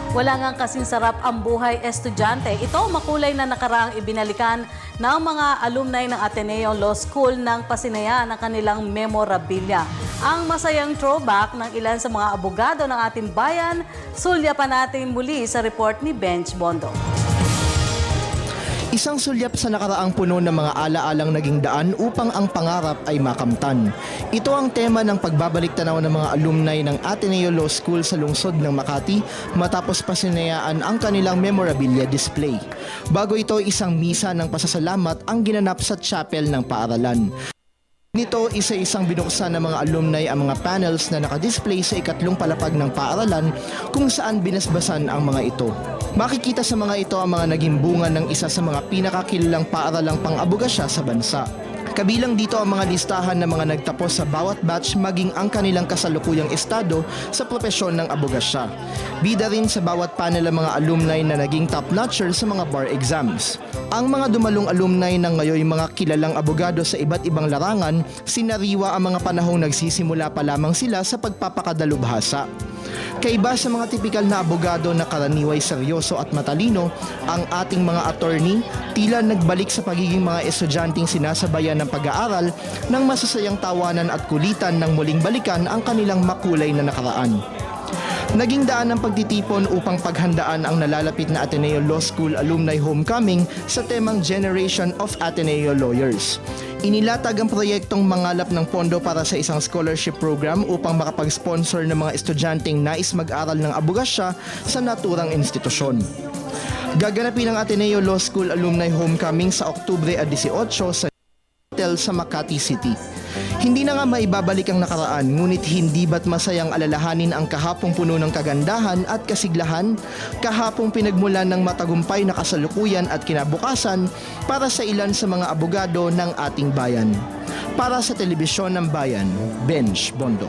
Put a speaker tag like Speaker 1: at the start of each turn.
Speaker 1: Wala ngang kasing sarap ang buhay estudyante. Ito makulay na nakaraang ibinalikan ng mga alumni ng Ateneo Law School ng pasinaya ng kanilang memorabilia. Ang masayang throwback ng ilan sa mga abogado ng ating bayan, sulyapan natin muli sa report ni Benj Bondo.
Speaker 2: Isang sulyap sa nakaraang puno ng mga alaalang naging daan upang ang pangarap ay makamtan. Ito ang tema ng pagbabalik tanaw ng mga alumni ng Ateneo Law School sa lungsod ng Makati matapos pasinayaan ang kanilang memorabilia display. Bago ito, isang misa ng pasasalamat ang ginanap sa chapel ng paaralan. Nito, isa-isang binuksan ng mga alumni ang mga panels na nakadisplay sa ikatlong palapag ng paaralan kung saan binasbasan ang mga ito. Makikita sa mga ito ang mga naging bunga ng isa sa mga pinakakilalang paaralang pang-abogasya sa bansa. Kabilang dito ang mga listahan ng mga nagtapos sa bawat batch maging ang kanilang kasalukuyang estado sa propesyon ng abogasya. Bida rin sa bawat panel ang mga alumni na naging top-notcher sa mga bar exams. Ang mga dumalong alumni ng ngayon mga kilalang abogado sa iba't ibang larangan, sinariwa ang mga panahong nagsisimula pa lamang sila sa pagpapakadalubhasa. Kaiba sa mga tipikal na abogado na karaniway seryoso at matalino, ang ating mga attorney tila nagbalik sa pagiging mga estudyanteng sinasabayan ng pag-aaral ng masasayang tawanan at kulitan nang muling balikan ang kanilang makulay na nakaraan. Naging daan ng pagtitipon upang paghandaan ang nalalapit na Ateneo Law School Alumni Homecoming sa temang Generation of Ateneo Lawyers. Inilatag ang proyektong mangalap ng pondo para sa isang scholarship program upang makapag-sponsor ng mga estudyanteng nais mag-aral ng abogasya sa naturang institusyon. Gaganapin ang Ateneo Law School Alumni Homecoming sa Oktubre 18 sa hotel sa Makati City. Hindi na nga maibabalik ang nakaraan, ngunit hindi ba't masayang alalahanin ang kahapong puno ng kagandahan at kasiglahan, kahapong pinagmulan ng matagumpay na kasalukuyan at kinabukasan para sa ilan sa mga abogado ng ating bayan. Para sa Telebisyon ng Bayan, Benj Bondo.